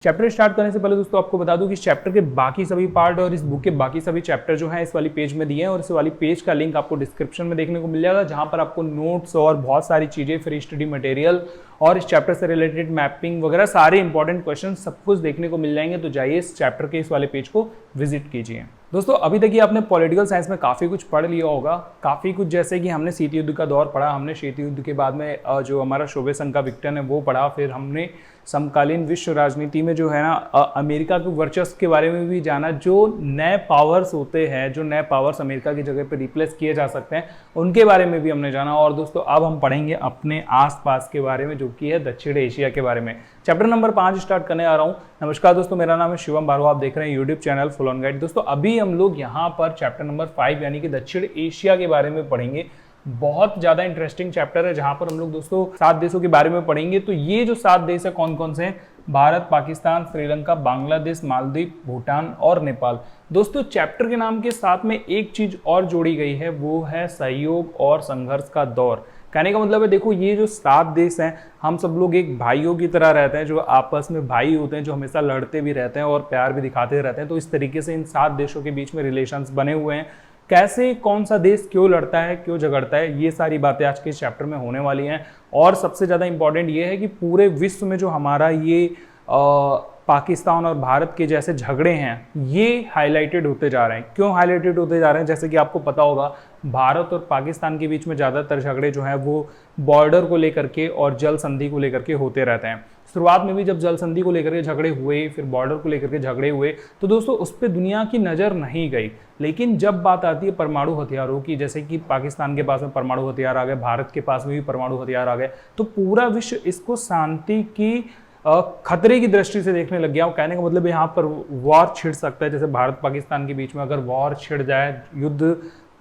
Chapter start करने से पहले दोस्तों आपको बता दूं कि इस चैप्टर के बाकी सभी पार्ट और इस बुक के बाकी सभी चैप्टर जो हैं इस वाली पेज में दिए हैं और इस वाली पेज का लिंक आपको डिस्क्रिप्शन में देखने को मिल जाएगा, जहां पर आपको नोट्स और बहुत सारी चीजें, फ्री स्टडी मटेरियल और इस चैप्टर से रिलेटेड मैपिंग वगैरह सारे इंपॉर्टेंट क्वेश्चन सब कुछ देखने को मिल जाएंगे। तो जाइए इस चैप्टर के इस वाले पेज को विजिट कीजिए। दोस्तों अभी तक ये आपने पॉलिटिकल साइंस में काफ़ी कुछ पढ़ लिया होगा, काफ़ी कुछ, जैसे कि हमने शीत युद्ध का दौर पढ़ा, हमने शीत युद्ध के बाद में जो हमारा शोबे संघ का विघटन है वो पढ़ा, फिर हमने समकालीन विश्व राजनीति में जो है ना अमेरिका के वर्चस्व के बारे में भी जाना, जो नए पावर्स होते हैं, जो नए पावर्स अमेरिका की जगह पे रिप्लेस किए जा सकते हैं, उनके बारे में भी हमने जाना। और दोस्तों अब हम पढ़ेंगे अपने आसपास के बारे में, जो कि है दक्षिण एशिया के बारे में। चैप्टर नंबर 5 स्टार्ट करने आ रहा हूँ। नमस्कार दोस्तों, मेरा नाम है शिवम बारो, आप देख रहे हैं YouTube channel full on guide. दोस्तों अभी हम लोग यहाँ पर चैप्टर नंबर 5 यानी कि दक्षिण एशिया के बारे में पढ़ेंगे। बहुत ज्यादा इंटरेस्टिंग चैप्टर है, जहां पर हम लोग दोस्तों 7 देशों के बारे में पढ़ेंगे। तो ये जो 7 देश है कौन कौन से हैं? भारत, पाकिस्तान, श्रीलंका, बांग्लादेश, मालदीव, भूटान और नेपाल। दोस्तों चैप्टर के नाम के साथ में एक चीज और जोड़ी गई है, वो है सहयोग और संघर्ष का दौर। कहने का मतलब है, देखो ये जो 7 देश हैं, हम सब लोग एक भाइयों की तरह रहते हैं, जो आपस में भाई होते हैं, जो हमेशा लड़ते भी रहते हैं और प्यार भी दिखाते रहते हैं। तो इस तरीके से इन 7 देशों के बीच में रिलेशंस बने हुए हैं। कैसे, कौन सा देश क्यों लड़ता है, क्यों झगड़ता है, ये सारी बातें आज के चैप्टर में होने वाली हैं। और सबसे ज़्यादा इंपॉर्टेंट ये है कि पूरे विश्व में जो हमारा ये पाकिस्तान और भारत के जैसे झगड़े हैं, ये हाईलाइटेड होते जा रहे हैं। क्यों हाईलाइटेड होते जा रहे हैं? जैसे कि आपको पता होगा, भारत और पाकिस्तान के बीच में ज़्यादातर झगड़े जो हैं वो बॉर्डर को लेकर के और जल संधि को लेकर के होते रहते हैं। शुरुआत में भी जब जल संधि को लेकर के झगड़े हुए, फिर बॉर्डर को लेकर के झगड़े हुए, तो दोस्तों उस पर दुनिया की नज़र नहीं गई। लेकिन जब बात आती है परमाणु हथियारों की, जैसे कि पाकिस्तान के पास में परमाणु हथियार आ गए, भारत के पास में भी परमाणु हथियार आ गए, तो पूरा विश्व इसको शांति की खतरे की दृष्टि से देखने लग गया। कहने का मतलब यहाँ पर वॉर छिड़ सकता है। जैसे भारत पाकिस्तान के बीच में अगर वॉर छिड़ जाए, युद्ध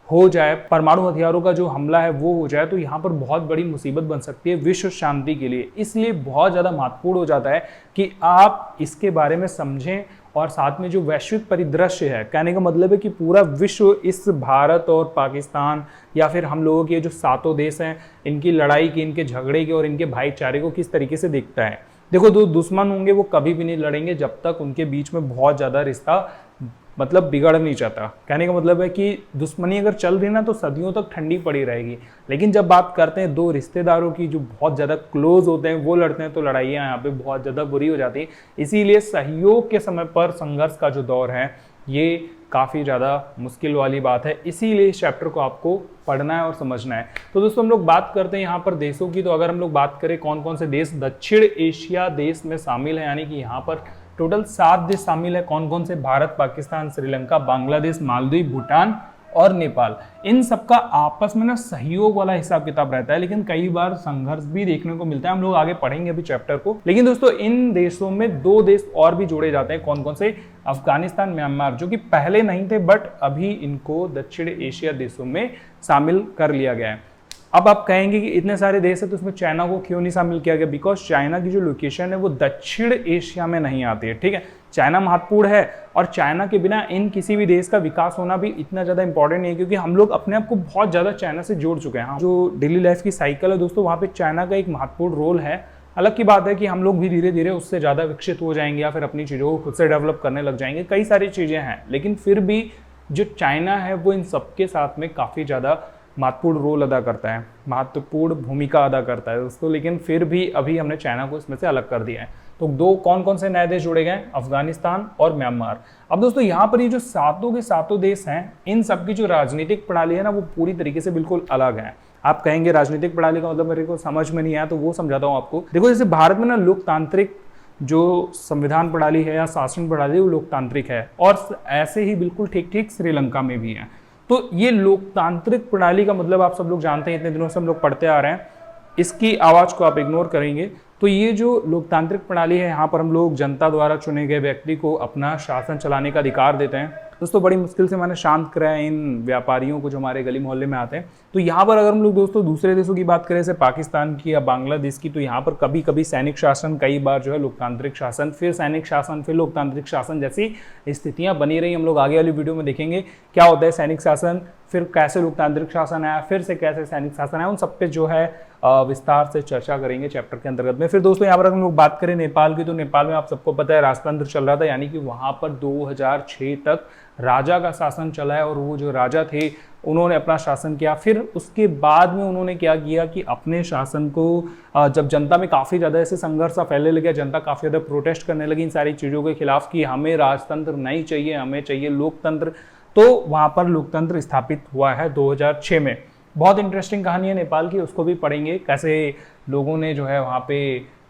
हो जाए, परमाणु हथियारों का जो हमला है वो हो जाए, तो यहाँ पर बहुत बड़ी मुसीबत बन सकती है विश्व शांति के लिए। इसलिए बहुत ज़्यादा महत्वपूर्ण हो जाता है कि आप इसके बारे में समझें। और साथ में जो वैश्विक परिदृश्य है, कहने का मतलब है कि पूरा विश्व इस भारत और पाकिस्तान या फिर हम लोगों के जो 7 देश हैं, इनकी लड़ाई की, इनके झगड़े की और इनके भाईचारे को किस तरीके से देखता है। देखो, दो दुश्मन होंगे वो कभी भी नहीं लड़ेंगे जब तक उनके बीच में बहुत ज़्यादा रिश्ता मतलब बिगड़ नहीं चाहता। कहने का मतलब है कि दुश्मनी अगर चल रही ना तो सदियों तक ठंडी पड़ी रहेगी। लेकिन जब बात करते हैं 2 रिश्तेदारों की जो बहुत ज़्यादा क्लोज होते हैं, वो लड़ते हैं, तो लड़ाइयाँ यहाँ पे बहुत ज़्यादा बुरी हो जाती है। इसीलिए सहयोग के समय पर संघर्ष का जो दौर है ये काफ़ी ज़्यादा मुश्किल वाली बात है। इसीलिए इस चैप्टर को आपको पढ़ना है और समझना है। तो दोस्तों हम लोग बात करते हैं यहाँ पर देशों की। तो अगर हम लोग बात करें कौन कौन से देश दक्षिण एशिया देश में शामिल है, यानी कि यहाँ पर टोटल 7 देश शामिल है। कौन कौन से? भारत, पाकिस्तान, श्रीलंका, बांग्लादेश, मालदीव, भूटान और नेपाल। इन सबका आपस में ना सहयोग वाला हिसाब किताब रहता है, लेकिन कई बार संघर्ष भी देखने को मिलता है। हम लोग आगे पढ़ेंगे अभी चैप्टर को। लेकिन दोस्तों इन देशों में 2 देश और भी जोड़े जाते हैं। कौन कौन से? अफगानिस्तान, म्यांमार, जो कि पहले नहीं थे बट अभी इनको दक्षिण एशिया देशों में शामिल कर लिया गया है। अब आप कहेंगे कि इतने सारे देश है तो उसमें चाइना को क्यों नहीं शामिल किया गया? बिकॉज चाइना की जो लोकेशन है वो दक्षिण एशिया में नहीं आती है। ठीक है, चाइना महत्वपूर्ण है और चाइना के बिना इन किसी भी देश का विकास होना भी इतना ज़्यादा इंपॉर्टेंट नहीं है, क्योंकि हम लोग अपने आप को बहुत ज़्यादा चाइना से जोड़ चुके हैं। जो डेली लाइफ की साइकिल है दोस्तों, वहाँ पे चाइना का एक महत्वपूर्ण रोल है। अलग की बात है कि हम लोग भी धीरे धीरे उससे ज़्यादा विकसित हो जाएंगे या फिर अपनी चीज़ों को खुद से डेवलप करने लग जाएंगे। कई सारी चीज़ें हैं, लेकिन फिर भी जो चाइना है वो इन सबके साथ में काफ़ी ज़्यादा महत्वपूर्ण रोल अदा करता है, महत्वपूर्ण भूमिका अदा करता है दोस्तों। लेकिन फिर भी अभी हमने चाइना को इसमें से अलग कर दिया है। तो 2 कौन कौन से नए देश जुड़े गए? अफगानिस्तान और म्यांमार। अब दोस्तों यहाँ पर ये जो 7 के 7 देश हैं, इन सबकी जो राजनीतिक प्रणाली है ना वो पूरी तरीके से बिल्कुल अलग है। आप कहेंगे राजनीतिक प्रणाली का मतलब मेरे को समझ में नहीं आया, तो वो समझाता हूँ आपको। देखो, जैसे भारत में ना लोकतांत्रिक जो संविधान प्रणाली है या शासन प्रणाली है वो लोकतांत्रिक है, और ऐसे ही बिल्कुल ठीक ठीक श्रीलंका में भी है। तो ये लोकतांत्रिक प्रणाली का मतलब आप सब लोग जानते हैं, इतने दिनों से हम लोग पढ़ते आ रहे हैं। इसकी आवाज़ को आप इग्नोर करेंगे तो ये जो लोकतांत्रिक प्रणाली है, यहाँ पर हम लोग जनता द्वारा चुने गए व्यक्ति को अपना शासन चलाने का अधिकार देते हैं। दोस्तों बड़ी मुश्किल से मैंने शांत कराया इन व्यापारियों को जो हमारे गली मोहल्ले में आते हैं। तो यहाँ पर अगर हम लोग दोस्तों दूसरे देशों की बात करें, जैसे पाकिस्तान की या बांग्लादेश की, तो यहाँ पर कभी कभी सैनिक शासन, कई बार जो है लोकतांत्रिक शासन, फिर सैनिक शासन, फिर लोकतांत्रिक शासन जैसी स्थितियाँ बनी रही। हम लोग आगे वाली वीडियो में देखेंगे क्या होता है सैनिक शासन, फिर कैसे लोकतांत्रिक शासन आया, फिर से कैसे सैनिक शासन आया। उन सब पे जो है विस्तार से चर्चा करेंगे चैप्टर के अंतर्गत में। फिर दोस्तों यहाँ पर अगर हम लोग बात करें नेपाल की, तो नेपाल में आप सबको पता है राजतंत्र चल रहा था, यानी कि वहाँ पर 2006 तक राजा का शासन चला है। और वो जो राजा थे उन्होंने अपना शासन किया। फिर उसके बाद में उन्होंने क्या किया कि अपने शासन को जब जनता में काफ़ी ज़्यादा ऐसे संघर्ष फैलने लगे, जनता काफ़ी ज़्यादा प्रोटेस्ट करने लगी इन सारी चीज़ों के खिलाफ कि हमें राजतंत्र नहीं चाहिए, हमें चाहिए लोकतंत्र, तो वहाँ पर लोकतंत्र स्थापित हुआ है 2006 में। बहुत इंटरेस्टिंग कहानी है नेपाल की, उसको भी पढ़ेंगे, कैसे लोगों ने जो है वहाँ पे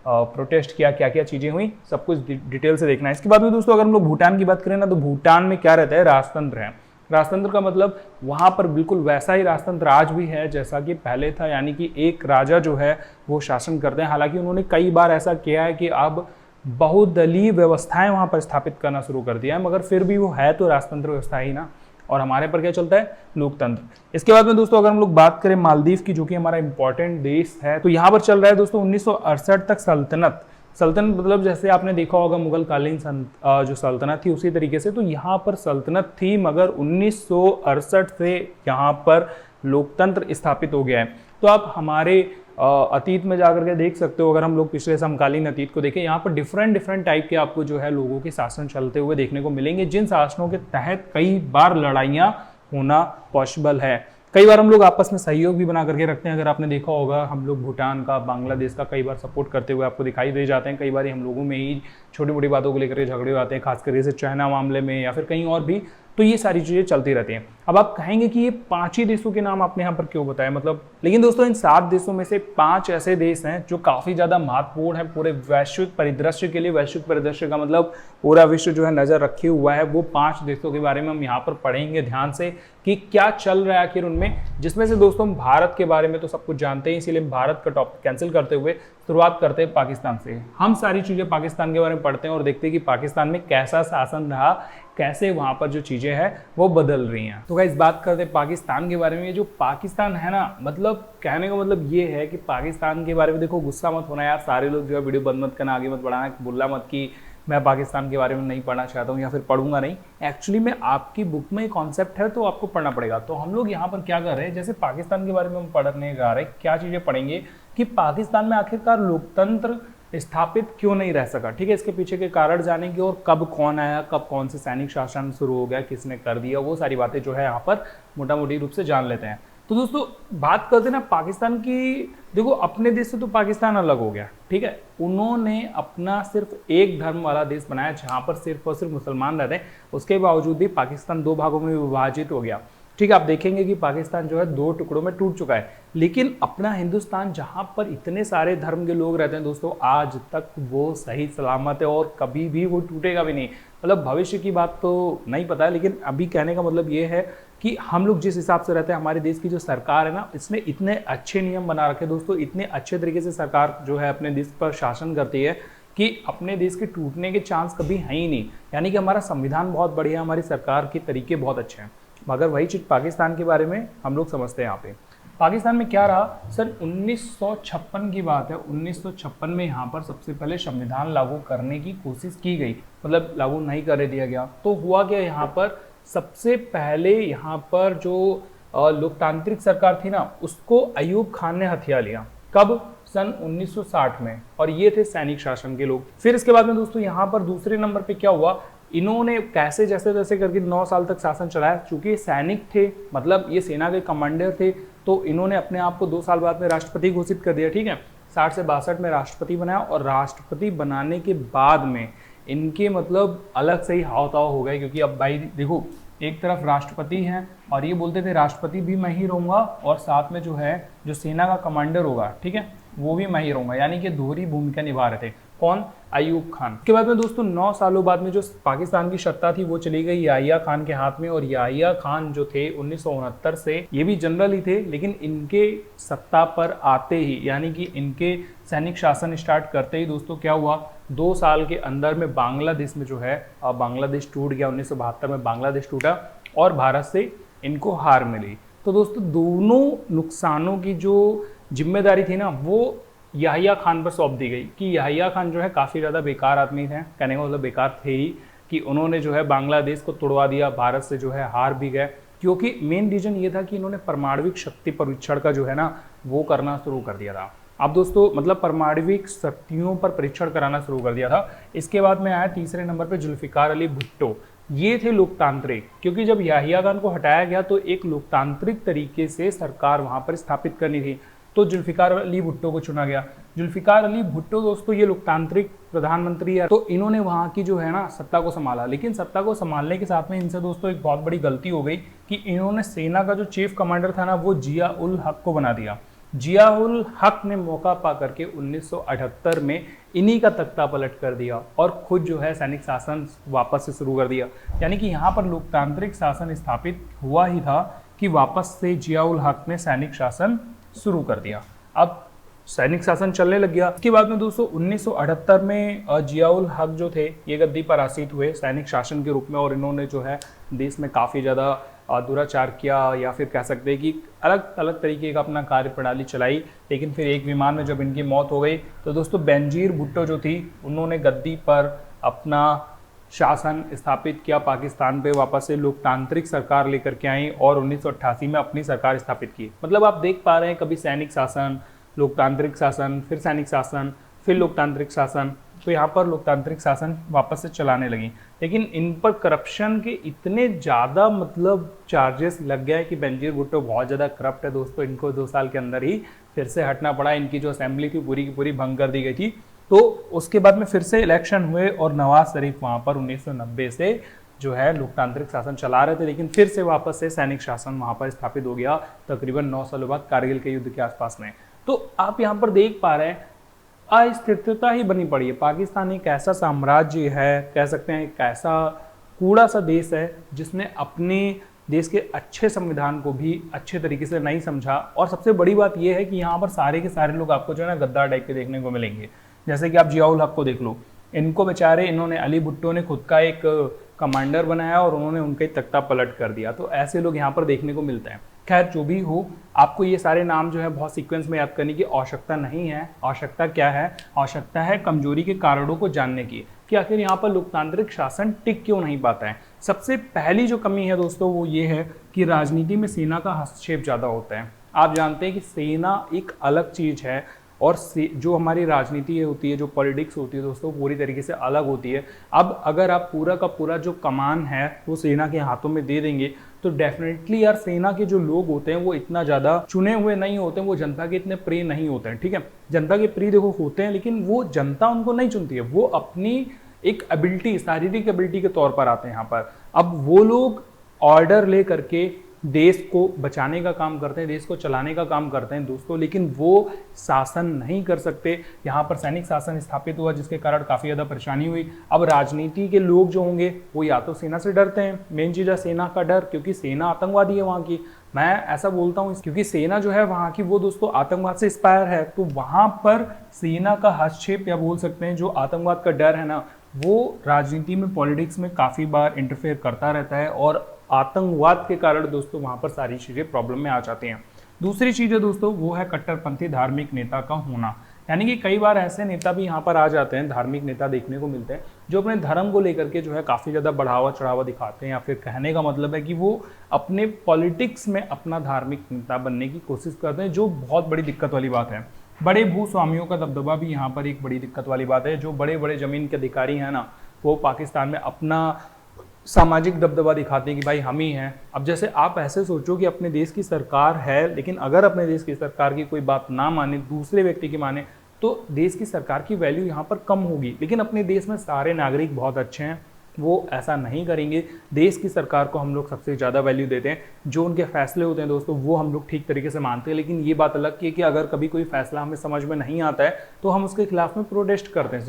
प्रोटेस्ट किया, क्या क्या चीज़ें हुई, सब कुछ डिटेल से देखना है। इसके बाद में दोस्तों अगर हम लोग भूटान की बात करें ना, तो भूटान में क्या रहता है, राजतंत्र है। राजतंत्र का मतलब वहाँ पर बिल्कुल वैसा ही राजतंत्र आज भी है जैसा कि पहले था, यानी कि एक राजा जो है वो शासन करते हैं। हालांकि उन्होंने कई बार ऐसा किया है कि अब बहुदलीय व्यवस्थाएं वहाँ पर स्थापित करना शुरू कर दिया है, मगर फिर भी वो है तो राजतंत्र व्यवस्था ही ना। और हमारे पर क्या चलता है, लोकतंत्र। इसके बाद में दोस्तों अगर हम लोग बात करें मालदीव की, जो कि हमारा इंपॉर्टेंट देश है, तो यहाँ पर चल रहा है दोस्तों 1968 तक सल्तनत। सल्तनत मतलब जैसे आपने देखा होगा मुगल कालीन जो सल्तनत थी उसी तरीके से, तो यहाँ पर सल्तनत थी, मगर 1968 से यहाँ पर लोकतंत्र स्थापित हो गया है। तो आप हमारे अतीत में जाकर के देख सकते हो, अगर हम लोग पिछले समकालीन अतीत को देखें, यहाँ पर डिफरेंट टाइप के आपको जो है लोगों के शासन चलते हुए देखने को मिलेंगे, जिन शासनों के तहत कई बार लड़ाइयाँ होना पॉसिबल है। कई बार हम लोग आपस में सहयोग भी बना करके रखते हैं। अगर आपने देखा होगा हम लोग भूटान का, बांग्लादेश का कई बार सपोर्ट करते हुए आपको दिखाई दे जाते हैं। कई बार हम लोगों में ही छोटी मोटी बातों को लेकर झगड़े आते हैं, खासकर जैसे चाइना मामले में या फिर कहीं और भी, तो ये सारी चीज़ें चलती रहती हैं। अब आप कहेंगे कि ये 5 ही देशों के नाम आपने यहाँ पर क्यों बताया, मतलब, लेकिन दोस्तों इन 7 देशों में से 5 ऐसे देश हैं जो काफ़ी ज़्यादा महत्वपूर्ण है पूरे वैश्विक परिदृश्य के लिए। वैश्विक परिदृश्य का मतलब पूरा विश्व जो है नज़र रखे हुआ है। वो 5 देशों के बारे में हम यहाँ पर पढ़ेंगे ध्यान से कि क्या चल रहा है आखिर उनमें, जिसमें से दोस्तों हम भारत के बारे में तो सब कुछ जानते हैं, इसीलिए भारत का टॉपिक कैंसिल करते हुए शुरुआत करते हैं पाकिस्तान से। हम सारी चीज़ें पाकिस्तान के बारे में पढ़ते हैं और देखते हैं कि पाकिस्तान में कैसा शासन रहा, कैसे वहाँ पर जो चीज़ें हैं वो बदल रही हैं। तो गाइस बात करते हैं पाकिस्तान के बारे में। ये जो पाकिस्तान है ना, मतलब कहने का मतलब ये है कि पाकिस्तान के बारे में, देखो गुस्सा मत होना यार, सारे लोग जो है वीडियो बंद मत करना, आगे मत बढ़ाना, बोलना मत कि मैं पाकिस्तान के बारे में नहीं पढ़ना चाहता हूँ या फिर पढ़ूंगा नहीं। एक्चुअली में आपकी बुक में एक कॉन्सेप्ट है तो आपको पढ़ना पड़ेगा। तो हम लोग यहाँ पर क्या कर रहे हैं, जैसे पाकिस्तान के बारे में हम पढ़ने जा रहे हैं, क्या चीज़ें पढ़ेंगे कि पाकिस्तान में आखिरकार लोकतंत्र स्थापित क्यों नहीं रह सका, ठीक है, इसके पीछे के कारण जानेंगे और कब कौन आया, कब कौन से सैनिक शासन शुरू हो गया, किसने कर दिया, वो सारी बातें जो है यहाँ पर मोटा मोटी रूप से जान लेते हैं। तो दोस्तों बात करते हैं ना पाकिस्तान की, देखो अपने देश से तो पाकिस्तान अलग हो गया, ठीक है, उन्होंने अपना सिर्फ एक धर्म वाला देश बनाया जहाँ पर सिर्फ और सिर्फ मुसलमान रहते हैं। उसके बावजूद भी पाकिस्तान 2 भागों में विभाजित हो गया, ठीक है। आप देखेंगे कि पाकिस्तान जो है 2 टुकड़ों में टूट चुका है, लेकिन अपना हिंदुस्तान जहाँ पर इतने सारे धर्म के लोग रहते हैं दोस्तों, आज तक वो सही सलामत है और कभी भी वो टूटेगा भी नहीं। मतलब भविष्य की बात तो नहीं पता है, लेकिन अभी कहने का मतलब ये है कि हम लोग जिस हिसाब से रहते हैं, हमारे देश की जो सरकार है ना, इसने इतने अच्छे नियम बना रखे दोस्तों, इतने अच्छे तरीके से सरकार जो है अपने देश पर शासन करती है कि अपने देश के टूटने के चांस कभी हैं ही नहीं। यानी कि हमारा संविधान बहुत बढ़िया, हमारी सरकार के तरीके बहुत अच्छे हैं। मगर वही चीज़ पाकिस्तान के बारे में हम लोग समझते हैं। यहाँ पे पाकिस्तान में क्या रहा, सन 1956 की बात है। 1956 में यहाँ पर सबसे पहले संविधान लागू करने की कोशिश की गई, मतलब लागू नहीं कर दिया गया। तो हुआ क्या, यहाँ पर सबसे पहले यहाँ पर जो लोकतांत्रिक सरकार थी ना, उसको अयूब खान ने हथिया लिया। कब, सन 1960 में, और ये थे सैनिक शासन के लोग। फिर इसके बाद में दोस्तों यहाँ पर दूसरे नंबर पे क्या हुआ, इन्होंने कैसे जैसे तैसे करके 9 साल तक शासन चलाया। चूंकि सैनिक थे, मतलब ये सेना के कमांडर थे, तो इन्होंने अपने आप को 2 साल बाद में राष्ट्रपति घोषित कर दिया, ठीक है। 60 से 62 में राष्ट्रपति बनाया, और राष्ट्रपति बनाने के बाद में इनके मतलब अलग से ही हाव ताव हो गए, क्योंकि अब भाई देखो, एक तरफ राष्ट्रपति हैं और ये बोलते थे राष्ट्रपति भी मैं ही रहूँगा और साथ में जो है जो सेना का कमांडर होगा, ठीक है, वो भी मैं ही रहूँगा। यानी कि दोहरी भूमिका निभा रहे थे। कौन, अयूब खान। उसके बाद में दोस्तों 9 सालों बाद में जो पाकिस्तान की सत्ता थी वो चली गई याहिया खान के हाथ में। और याहिया खान जो थे 1969 से, ये भी जनरल ही थे, लेकिन इनके सत्ता पर आते ही, यानी कि इनके सैनिक शासन स्टार्ट करते ही दोस्तों क्या हुआ, 2 साल के अंदर में बांग्लादेश में जो है बांग्लादेश टूट गया। 1972 में बांग्लादेश टूटा और भारत से इनको हार मिली। तो दोस्तों दोनों नुकसानों की जो जिम्मेदारी थी ना, वो याहिया खान पर सौंप दी गई कि याहिया खान जो है काफ़ी ज़्यादा बेकार आदमी थे। कहने का मतलब बेकार थे ही, कि उन्होंने जो है बांग्लादेश को तोड़वा दिया, भारत से जो है हार भी गए। क्योंकि मेन रीज़न ये था कि इन्होंने परमाणविक शक्ति परीक्षण का जो है ना वो करना शुरू कर दिया था। अब दोस्तों मतलब परमाणविक शक्तियों पर परीक्षण कराना शुरू कर दिया था। इसके बाद में आया तीसरे नंबर पे जुल्फिकार अली भुट्टो। ये थे लोकतांत्रिक, क्योंकि जब याहिया खान को हटाया गया तो एक लोकतांत्रिक तरीके से सरकार वहां पर स्थापित करनी थी, तो जुल्फिकार अली भुट्टो को चुना गया। जुल्फिकार अली भुट्टो दोस्तों ये लोकतांत्रिक प्रधानमंत्री है, तो इन्होंने वहाँ की जो है ना सत्ता को संभाला। लेकिन सत्ता को संभालने के साथ में इनसे दोस्तों एक बहुत बड़ी गलती हो गई कि इन्होंने सेना का जो चीफ कमांडर था ना वो जिया उल हक को बना दिया। जिया उल हक ने मौका पा करके 1978 में इन्हीं का तख्ता पलट कर दिया और खुद जो है सैनिक शासन वापस से शुरू कर दिया। यानी कि यहाँ पर लोकतांत्रिक शासन स्थापित हुआ ही था कि वापस से जिया उल हक ने सैनिक शासन शुरू कर दिया। अब सैनिक शासन चलने लग गया। इसके बाद में दोस्तों 1978 में जिया उल हक जो थे ये गद्दी पर आसीन हुए सैनिक शासन के रूप में, और इन्होंने जो है देश में काफ़ी ज़्यादा दुराचार किया, या फिर कह सकते हैं कि अलग अलग तरीके का अपना कार्य प्रणाली चलाई। लेकिन फिर एक विमान में जब इनकी मौत हो गई तो दोस्तों बेनजीर भुट्टो जो थी उन्होंने गद्दी पर अपना शासन स्थापित किया, पाकिस्तान पे वापस से लोकतांत्रिक सरकार लेकर के आई और 1988 में अपनी सरकार स्थापित की। मतलब आप देख पा रहे हैं कभी सैनिक शासन, लोकतांत्रिक शासन, फिर सैनिक शासन, फिर लोकतांत्रिक शासन, तो यहाँ पर लोकतांत्रिक शासन वापस से चलाने लगी। लेकिन इन पर करप्शन के इतने ज़्यादा मतलब चार्जेस लग गए कि बेनजीर भुट्टो बहुत ज़्यादा करप्ट है दोस्तों। इनको 2 साल के अंदर ही फिर से हटना पड़ा। इनकी जो असेंबली थी पूरी की पूरी भंग कर दी गई थी। तो उसके बाद में फिर से इलेक्शन हुए और नवाज शरीफ वहाँ पर 1990 से जो है लोकतांत्रिक शासन चला रहे थे, लेकिन फिर से वापस से सैनिक शासन वहाँ पर स्थापित हो गया तकरीबन 9 सालों बाद कारगिल के युद्ध के आसपास में। तो आप यहाँ पर देख पा रहे हैं अस्थिरता ही बनी पड़ी है। पाकिस्तान एक ऐसा साम्राज्य है, कह सकते हैं एक ऐसा कूड़ा सा देश है जिसने अपने देश के अच्छे संविधान को भी अच्छे तरीके से नहीं समझा। और सबसे बड़ी बात यह है कि यहाँ पर सारे के सारे लोग आपको जो है ना गद्दार टाइप के देखने को मिलेंगे। जैसे कि आप जिया उल हक को देख लो, इनको बेचारे इन्होंने अली भुट्टो ने खुद का एक कमांडर बनाया और उन्होंने उनका ही तख्ता पलट कर दिया। तो ऐसे लोग यहाँ पर देखने को मिलते हैं। खैर जो भी हो, आपको ये सारे नाम जो है बहुत सीक्वेंस में याद करने की आवश्यकता नहीं है। आवश्यकता क्या है? आवश्यकता है कमजोरी के कारणों को जानने की कि आखिर यहाँ पर लोकतांत्रिक शासन टिक क्यों नहीं पाता है। सबसे पहली जो कमी है दोस्तों वो ये है कि राजनीति में सेना का हस्तक्षेप ज़्यादा होता है। आप जानते हैं कि सेना एक अलग चीज़ है और जो हमारी राजनीति होती है, जो पॉलिटिक्स होती है दोस्तों, पूरी तरीके से अलग होती है। अब अगर आप पूरा का पूरा जो कमान है वो सेना के हाथों में दे देंगे तो डेफिनेटली यार सेना के जो लोग होते हैं वो इतना ज़्यादा चुने हुए नहीं होते हैं, वो जनता के इतने प्रिय नहीं होते हैं। ठीक है, जनता के प्रिय देखो होते हैं, लेकिन वो जनता उनको नहीं चुनती है, वो अपनी एक एबिलिटी, शारीरिक एबिलिटी के तौर पर आते हैं यहाँ पर। अब वो लोग ऑर्डर ले करके देश को बचाने का काम करते हैं, देश को चलाने का काम करते हैं दोस्तों, लेकिन वो शासन नहीं कर सकते। यहाँ पर सैनिक शासन स्थापित हुआ जिसके कारण काफ़ी ज़्यादा परेशानी हुई। अब राजनीति के लोग जो होंगे वो या तो सेना से डरते हैं, मेन चीज़ है सेना का डर, क्योंकि सेना आतंकवादी है वहाँ की। मैं ऐसा बोलता हूँ क्योंकि सेना जो है वहाँ की वो दोस्तों आतंकवाद से इंस्पायर है, तो वहाँ पर सेना का हस्तक्षेप या बोल सकते हैं जो आतंकवाद का डर है ना, वो राजनीति में, पॉलिटिक्स में काफ़ी बार इंटरफेयर करता रहता है और आतंकवाद के कारण दोस्तों वहाँ पर सारी चीज़ें प्रॉब्लम में आ जाती हैं। दूसरी चीज़ है दोस्तों वो है कट्टरपंथी धार्मिक नेता का होना। यानी कि कई बार ऐसे नेता भी यहाँ पर आ जाते हैं, धार्मिक नेता देखने को मिलते हैं जो अपने धर्म को लेकर के जो है काफ़ी ज़्यादा बढ़ावा चढ़ावा दिखाते हैं, या फिर कहने का मतलब है कि वो अपने पॉलिटिक्स में अपना धार्मिक नेता बनने की कोशिश करते हैं, जो बहुत बड़ी दिक्कत वाली बात है। बड़े भूस्वामियों का दबदबा भी यहाँ पर एक बड़ी दिक्कत वाली बात है। जो बड़े बड़े ज़मीन के अधिकारी हैं ना, वो पाकिस्तान में अपना सामाजिक दबदबा दिखाते हैं कि भाई हम ही हैं। अब जैसे आप ऐसे सोचो कि अपने देश की सरकार है, लेकिन अगर अपने देश की सरकार की कोई बात ना माने, दूसरे व्यक्ति की माने, तो देश की सरकार की वैल्यू यहाँ पर कम होगी। लेकिन अपने देश में सारे नागरिक बहुत अच्छे हैं, वो ऐसा नहीं करेंगे। देश की सरकार को हम लोग सबसे ज़्यादा वैल्यू देते हैं, जो उनके फैसले होते हैं दोस्तों वो हम लोग ठीक तरीके से मानते हैं। लेकिन ये बात अलग की है कि अगर कभी कोई फैसला हमें समझ में नहीं आता है तो हम उसके खिलाफ में प्रोटेस्ट करते हैं,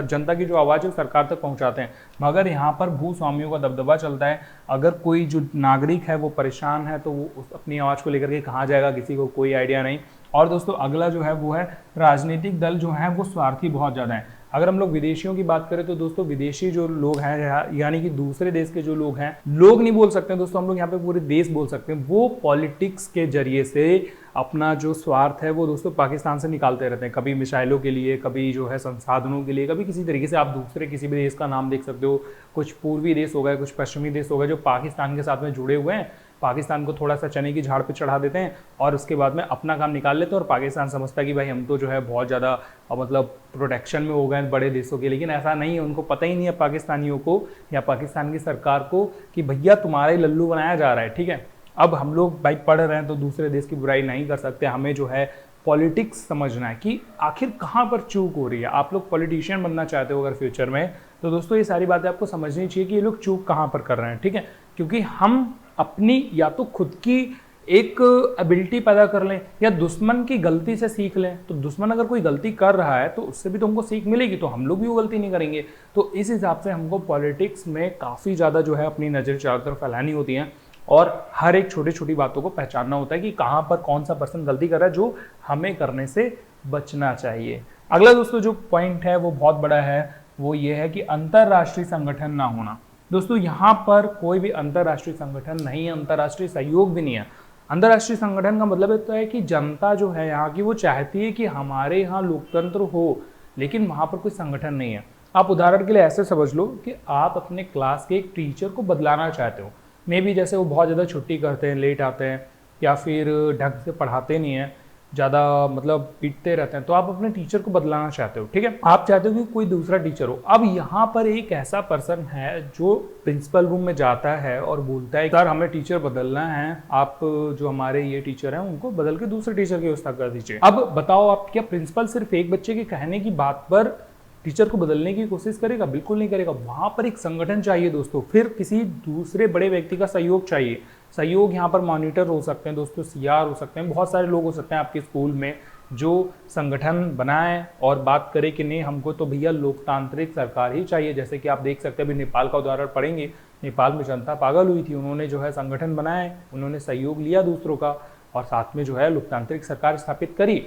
जनता की जो आवाज़ है सरकार तक पहुँचाते हैं। मगर यहाँ पर भूस्वामियों का दबदबा चलता है। अगर कोई जो नागरिक है वो परेशान है तो वो अपनी आवाज़ को लेकर के कहाँ जाएगा, किसी को कोई आइडिया नहीं। और दोस्तों अगला जो है वो है राजनीतिक दल जो है वो स्वार्थी बहुत ज़्यादा है। अगर हम लोग विदेशियों की बात करें तो दोस्तों विदेशी जो लोग हैं, यानी कि दूसरे देश के जो लोग हैं, लोग नहीं बोल सकते दोस्तों, हम लोग यहाँ पे पूरे देश बोल सकते हैं, वो पॉलिटिक्स के जरिए से अपना जो स्वार्थ है वो दोस्तों पाकिस्तान से निकालते रहते हैं। कभी मिसाइलों के लिए, कभी जो है संसाधनों के लिए, कभी किसी तरीके से। आप दूसरे किसी भी देश का नाम देख सकते हो, कुछ पूर्वी देश हो गए, कुछ पश्चिमी देश हो गए जो पाकिस्तान के साथ में जुड़े हुए हैं, पाकिस्तान को थोड़ा सा चने की झाड़ पे चढ़ा देते हैं और उसके बाद में अपना काम निकाल लेते हैं और पाकिस्तान समझता है कि भाई हम तो जो है बहुत ज़्यादा मतलब प्रोटेक्शन में हो गए बड़े देशों के। लेकिन ऐसा नहीं है, उनको पता ही नहीं है पाकिस्तानियों को या पाकिस्तान की सरकार को कि भैया तुम्हारा ही लल्लू बनाया जा रहा है, ठीक है। अब हम लोग भाई पढ़ रहे हैं तो दूसरे देश की बुराई नहीं कर सकते, हमें जो है पॉलिटिक्स समझना है कि आखिर कहाँ पर चूक हो रही है। आप लोग पॉलिटिशियन बनना चाहते हो अगर फ्यूचर में, तो दोस्तों ये सारी बातें आपको समझनी चाहिए कि ये लोग चूक कहाँ पर कर रहे हैं, ठीक है। क्योंकि हम अपनी या तो खुद की एक एबिलिटी पैदा कर लें या दुश्मन की गलती से सीख लें। तो दुश्मन अगर कोई गलती कर रहा है तो उससे भी तो हमको सीख मिलेगी, तो हम लोग भी वो गलती नहीं करेंगे। तो इस हिसाब से हमको पॉलिटिक्स में काफ़ी ज़्यादा जो है अपनी नज़र चारों तरफ फैलानी होती है और हर एक छोटी छोटी बातों को पहचानना होता है कि कहाँ पर कौन सा पर्सन गलती कर रहा है जो हमें करने से बचना चाहिए। अगला दोस्तों जो पॉइंट है वो बहुत बड़ा है, वो ये है कि अंतर्राष्ट्रीय संगठन ना होना। दोस्तों यहाँ पर कोई भी अंतर्राष्ट्रीय संगठन नहीं है, अंतर्राष्ट्रीय सहयोग भी नहीं है। अंतर्राष्ट्रीय संगठन का मतलब होता है कि जनता जो है यहाँ की वो चाहती है कि हमारे यहाँ लोकतंत्र हो, लेकिन वहाँ पर कोई संगठन नहीं है। आप उदाहरण के लिए ऐसे समझ लो कि आप अपने क्लास के एक टीचर को बदलाना चाहते हो, मे बी जैसे वो बहुत ज़्यादा छुट्टी करते हैं, लेट आते हैं या फिर ढंग से पढ़ाते नहीं हैं, ज़्यादा मतलब पीटते रहते हैं, तो आप अपने टीचर को बदलाना चाहते हो, ठीक है। आप चाहते हो कि कोई दूसरा टीचर हो। अब यहाँ पर एक ऐसा पर्सन है जो प्रिंसिपल रूम में जाता है और बोलता है सर हमें टीचर बदलना है, आप जो हमारे ये टीचर हैं उनको बदल के दूसरे टीचर की व्यवस्था कर दीजिए। अब बताओ आप, क्या प्रिंसिपल सिर्फ एक बच्चे के कहने की बात पर टीचर को बदलने की कोशिश करेगा? बिल्कुल नहीं करेगा। वहाँ पर एक संगठन चाहिए दोस्तों, फिर किसी दूसरे बड़े व्यक्ति का सहयोग चाहिए। सहयोग यहाँ पर मॉनिटर हो सकते हैं दोस्तों, सीआर हो सकते हैं, बहुत सारे लोग हो सकते हैं आपके स्कूल में जो संगठन बनाए और बात करे कि नहीं हमको तो भैया लोकतांत्रिक सरकार ही चाहिए। जैसे कि आप देख सकते हैं अभी नेपाल का उदाहरण पढ़ेंगे, नेपाल में जनता पागल हुई थी, उन्होंने जो है संगठन बनाए, उन्होंने सहयोग लिया दूसरों का और साथ में जो है लोकतांत्रिक सरकार स्थापित करी।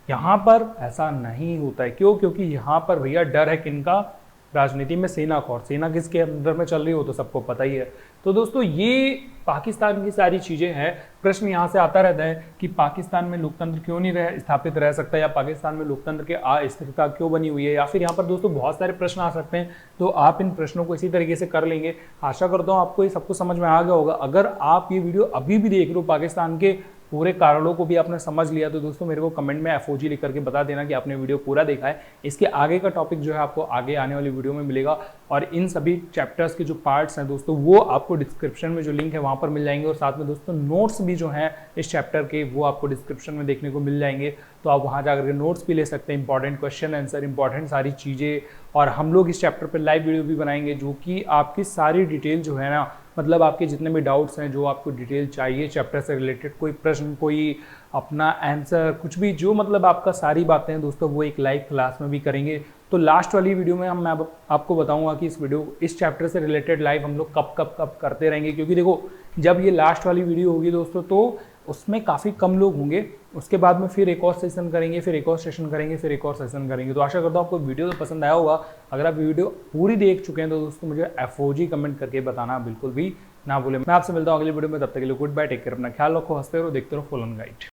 यहाँ पर ऐसा नहीं होता है। क्यों? क्योंकि यहाँ पर भैया डर है किनका? राजनीति में सेना का, और सेना किसके अंदर में चल रही हो तो सबको पता ही है। तो दोस्तों ये पाकिस्तान की सारी चीज़ें हैं। प्रश्न यहाँ से आता रहता है कि पाकिस्तान में लोकतंत्र क्यों नहीं स्थापित रह सकता, या पाकिस्तान में लोकतंत्र की अस्थिरता क्यों बनी हुई है, या फिर यहाँ पर दोस्तों बहुत सारे प्रश्न आ सकते हैं। तो आप इन प्रश्नों को इसी तरीके से कर लेंगे। आशा करता हूँ आपको ये सब कुछ समझ में आ गया होगा। अगर आप ये वीडियो अभी भी देख रहे हो, पाकिस्तान के पूरे कारणों को भी आपने समझ लिया, तो दोस्तों मेरे को कमेंट में FOG लिख करके बता देना कि आपने वीडियो पूरा देखा है। इसके आगे का टॉपिक जो है आपको आगे आने वाली वीडियो में मिलेगा और इन सभी चैप्टर्स के जो पार्ट्स हैं दोस्तों वो आपको डिस्क्रिप्शन में जो लिंक है वहाँ पर मिल जाएंगे, और साथ में दोस्तों नोट्स भी जो हैं इस चैप्टर के वो आपको डिस्क्रिप्शन में देखने को मिल जाएंगे। तो आप वहाँ जाकर के नोट्स भी ले सकते हैं, इंपॉर्टेंट क्वेश्चन आंसर, इंपॉर्टेंट सारी चीज़ें। और हम लोग इस चैप्टर पर लाइव वीडियो भी बनाएंगे जो कि आपकी सारी डिटेल जो है ना, मतलब आपके जितने भी डाउट्स हैं, जो आपको डिटेल चाहिए चैप्टर से रिलेटेड, कोई प्रश्न, कोई अपना आंसर, कुछ भी जो मतलब आपका सारी बातें हैं दोस्तों वो एक लाइव क्लास में भी करेंगे। तो लास्ट वाली वीडियो में मैं आपको बताऊंगा कि इस चैप्टर से रिलेटेड लाइव हम लोग कब करते रहेंगे, क्योंकि देखो जब ये लास्ट वाली वीडियो होगी दोस्तों तो उसमें काफ़ी कम लोग होंगे। उसके बाद में फिर एक और सेशन करेंगे, फिर एक और सेशन करेंगे, फिर एक और सेशन करेंगे। तो आशा करता हूँ आपको वीडियो तो पसंद आया होगा। अगर आप वीडियो पूरी देख चुके हैं तो दोस्तों मुझे FOG कमेंट करके बताना बिल्कुल भी ना भूलें। मैं आपसे मिलता हूँ अगली वीडियो में, तब तक के लिए गुड बाय, टेक केयर, अपना ख्याल रखो, हंसते रहो, देखते रहो फुल ऑन गाइड।